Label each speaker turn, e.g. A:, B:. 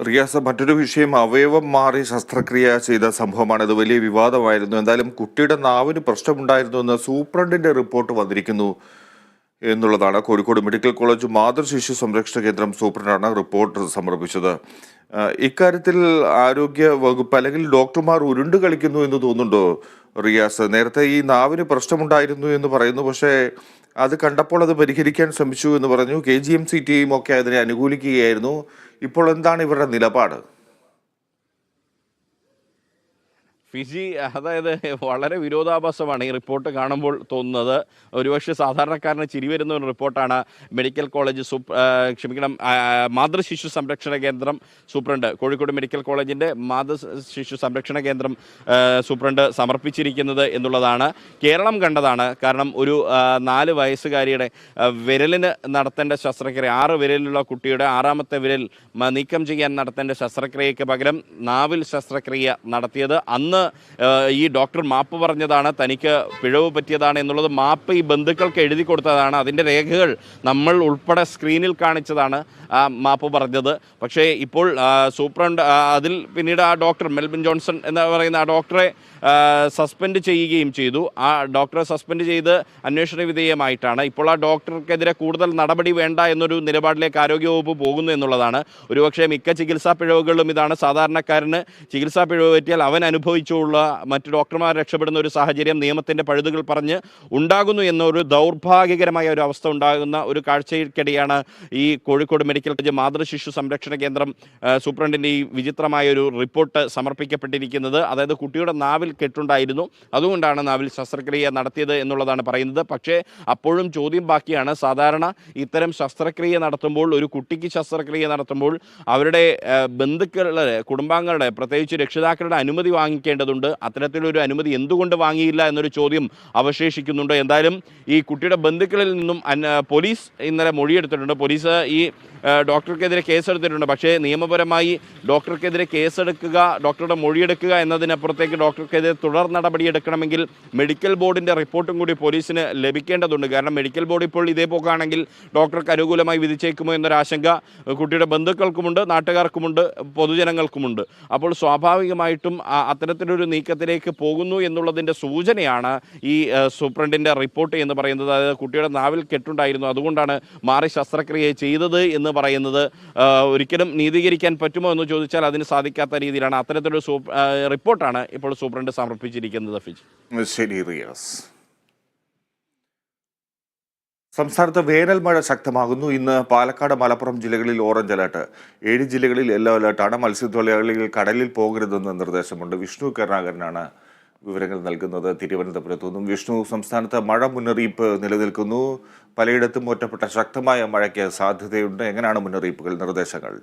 A: റിയാസ്, മറ്റൊരു വിഷയം അവയവം മാറി ശസ്ത്രക്രിയ ചെയ്ത സംഭവമാണ്. ഇത് വലിയ വിവാദമായിരുന്നു. എന്തായാലും കുട്ടിയുടെ നാവിന് പ്രശ്നമുണ്ടായിരുന്നു എന്ന് സൂപ്രണ്ടിന്റെ റിപ്പോർട്ട് വന്നിരിക്കുന്നു എന്നുള്ളതാണ്. കോഴിക്കോട് മെഡിക്കൽ കോളേജ് മാതൃശിശു സംരക്ഷണ കേന്ദ്രം സൂപ്രണ്ടാണ് റിപ്പോർട്ട് സമർപ്പിച്ചത്. ഇക്കാര്യത്തിൽ ആരോഗ്യ വകുപ്പ് അല്ലെങ്കിൽ ഡോക്ടർമാർ ഉരുണ്ടു കളിക്കുന്നു എന്ന് തോന്നുന്നുണ്ടോ റിയാസ്? നേരത്തെ ഈ നാവിന് പ്രശ്നമുണ്ടായിരുന്നു എന്ന് പറയുന്നു, പക്ഷേ അത് കണ്ടപ്പോൾ അത് പരിഹരിക്കാൻ ശ്രമിച്ചു എന്ന് പറഞ്ഞു. KGMC ടീം ഒക്കെ അതിനെ അനുകൂലിക്കുകയായിരുന്നു. ഇപ്പോൾ എന്താണ് ഇവരുടെ നിലപാട്?
B: ഫിജി, അതായത് വളരെ വിരോധാഭാസമാണ് ഈ റിപ്പോർട്ട് കാണുമ്പോൾ തോന്നുന്നത്. ഒരുപക്ഷെ സാധാരണക്കാരന് ചിരി വരുന്ന ഒരു റിപ്പോർട്ടാണ് മെഡിക്കൽ കോളേജ് മാതൃശിശു സംരക്ഷണ കേന്ദ്രം സൂപ്രണ്ട്, കോഴിക്കോട് മെഡിക്കൽ കോളേജിൻ്റെ മാതൃശിശു സംരക്ഷണ കേന്ദ്രം സൂപ്രണ്ട് സമർപ്പിച്ചിരിക്കുന്നത് എന്നുള്ളതാണ്. കേരളം കണ്ടതാണ്. കാരണം ഒരു 4 വയസ്സുകാരിയുടെ വിരലിന് നടത്തേണ്ട ശസ്ത്രക്രിയ, 6 വിരലിലുള്ള കുട്ടിയുടെ 6ാമത്തെ വിരൽ നീക്കം ചെയ്യാൻ നടത്തേണ്ട ശസ്ത്രക്രിയയ്ക്ക് പകരം നാവിൽ ശസ്ത്രക്രിയ നടത്തിയത്. അന്ന് ഈ ഡോക്ടർ മാപ്പ് പറഞ്ഞതാണ്, തനിക്ക് പിഴവ് പറ്റിയതാണ് എന്നുള്ളത്. മാപ്പ് ഈ ബന്ധുക്കൾക്ക് എഴുതി കൊടുത്തതാണ്. അതിൻ്റെ രേഖകൾ നമ്മൾ ഉൾപ്പെടെ സ്ക്രീനിൽ കാണിച്ചതാണ് മാപ്പ് പറഞ്ഞത്. പക്ഷേ ഇപ്പോൾ സൂപ്രണ്ട് അതിൽ പിന്നീട് ആ ഡോക്ടർ മെൽബിൻ ജോൺസൺ എന്ന് പറയുന്ന ആ ഡോക്ടറെ സസ്പെൻഡ് ചെയ്യുകയും ചെയ്തു. ആ ഡോക്ടറെ സസ്പെൻഡ് ചെയ്ത് അന്വേഷണ വിധേയമായിട്ടാണ്. ഇപ്പോൾ ആ ഡോക്ടർക്കെതിരെ കൂടുതൽ നടപടി വേണ്ട എന്നൊരു നിലപാടിലേക്ക് ആരോഗ്യവകുപ്പ് പോകുന്നു എന്നുള്ളതാണ്. ഒരുപക്ഷെ മിക്ക ചികിത്സാ പിഴവുകളിലും ഇതാണ്. സാധാരണക്കാരന് ചികിത്സാ പിഴവ് പറ്റിയാൽ അവൻ അനുഭവിച്ചുള്ള മറ്റു ഡോക്ടർമാർ രക്ഷപ്പെടുന്ന ഒരു സാഹചര്യം നിയമത്തിൻ്റെ പഴുതുകൾ പറഞ്ഞ് ഉണ്ടാകുന്നു എന്നൊരു ദൗർഭാഗ്യകരമായ ഒരു അവസ്ഥ ഉണ്ടാകുന്ന ഒരു കാഴ്ചയ്ക്കിടെയാണ് ഈ കോഴിക്കോട് മെഡിക്കൽ കോളേജ് മാതൃശിശു സംരക്ഷണ കേന്ദ്രം സൂപ്രണ്ടിൻ്റെ ഈ വിചിത്രമായ ഒരു റിപ്പോർട്ട് സമർപ്പിക്കപ്പെട്ടിരിക്കുന്നത്. അതായത് കുട്ടിയുടെ നാവിൽ കെട്ടുണ്ടായിരുന്നു, അതുകൊണ്ടാണ് നാവിൽ ശസ്ത്രക്രിയ നടത്തിയത് എന്നുള്ളതാണ് പറയുന്നത്. പക്ഷേ അപ്പോഴും ചോദ്യം ബാക്കിയാണ്. സാധാരണ ഇത്തരം ശസ്ത്രക്രിയ നടത്തുമ്പോൾ, ഒരു കുട്ടിക്ക് ശസ്ത്രക്രിയ നടത്തുമ്പോൾ അവരുടെ ബന്ധുക്കളുടെ, കുടുംബാംഗങ്ങളുടെ, പ്രത്യേകിച്ച് രക്ഷിതാക്കളുടെ അനുമതി വാങ്ങിക്കേണ്ടതുണ്ട്. അത്തരത്തിലൊരു അനുമതി എന്തുകൊണ്ട് വാങ്ങിയില്ല എന്നൊരു ചോദ്യം അവശേഷിക്കുന്നുണ്ട്. എന്തായാലും ഈ കുട്ടിയുടെ ബന്ധുക്കളിൽ നിന്നും പോലീസ് ഇന്നലെ മൊഴിയെടുത്തിട്ടുണ്ട്. പോലീസ് ഈ ഡോക്ടർക്കെതിരെ കേസെടുത്തിട്ടുണ്ട്. പക്ഷേ നിയമപരമായി ഡോക്ടർക്കെതിരെ കേസെടുക്കുക, ഡോക്ടറുടെ മൊഴിയെടുക്കുക എന്നതിനപ്പുറത്തേക്ക് ഡോക്ടർക്കെതിരെ തുടർ നടപടിയെടുക്കണമെങ്കിൽ മെഡിക്കൽ ബോർഡിൻ്റെ റിപ്പോർട്ടും കൂടി പോലീസിന് ലഭിക്കേണ്ടതുണ്ട്. കാരണം മെഡിക്കൽ ബോർഡ് ഇപ്പോൾ ഇതേ പോക്കാണെങ്കിൽ ഡോക്ടർക്ക് അനുകൂലമായി വിധിച്ചേക്കുമോ എന്നൊരാശങ്ക കുട്ടിയുടെ ബന്ധുക്കൾക്കുമുണ്ട്, നാട്ടുകാർക്കുമുണ്ട്, പൊതുജനങ്ങൾക്കുമുണ്ട്. അപ്പോൾ സ്വാഭാവികമായിട്ടും അത്തരത്തിലൊരു നീക്കത്തിലേക്ക് പോകുന്നു എന്നുള്ളതിൻ്റെ സൂചനയാണ് ഈ സൂപ്രണ്ടിൻ്റെ റിപ്പോർട്ട് എന്ന് പറയുന്നത്. അതായത് കുട്ടിയുടെ നാവിൽ കെട്ടുണ്ടായിരുന്നു, അതുകൊണ്ടാണ് മാറി ശസ്ത്രക്രിയ ചെയ്തത് എന്ന് പറയുന്നത്. ഒരിക്കലും നീതീകരിക്കാൻ പറ്റുമോ എന്ന് ചോദിച്ചാൽ അതിന് സാധിക്കാത്ത രീതിയിലാണ്. അത്തരത്തിലൊരു റിപ്പോർട്ടാണ് ഇപ്പോൾ സൂപ്രണ്ട് സമർപ്പിച്ചിരിക്കുന്നത്. ഫിജി,
A: ശരി റിയാസ്. സംസ്ഥാനത്ത് വേനൽ മഴ ശക്തമാകുന്നു. ഇന്ന് പാലക്കാട്, മലപ്പുറം ജില്ലകളിൽ ഓറഞ്ച് അലർട്ട്. 7 ജില്ലകളിൽ യെല്ലോ അലർട്ടാണ്. മത്സ്യത്തൊഴിലാളികൾ കടലിൽ പോകരുതെന്ന് നിർദ്ദേശമുണ്ട്. വിഷ്ണു കരുണാകരനാണ് വിവരങ്ങൾ നൽകുന്നത് തിരുവനന്തപുരത്തു നിന്നും. വിഷ്ണു, സംസ്ഥാനത്ത് മഴ മുന്നറിയിപ്പ് നിലനിൽക്കുന്നു. പലയിടത്തും ഒറ്റപ്പെട്ട ശക്തമായ മഴയ്ക്ക് സാധ്യതയുണ്ട്. എങ്ങനെയാണ് മുന്നറിയിപ്പുകൾ, നിർദ്ദേശങ്ങൾ?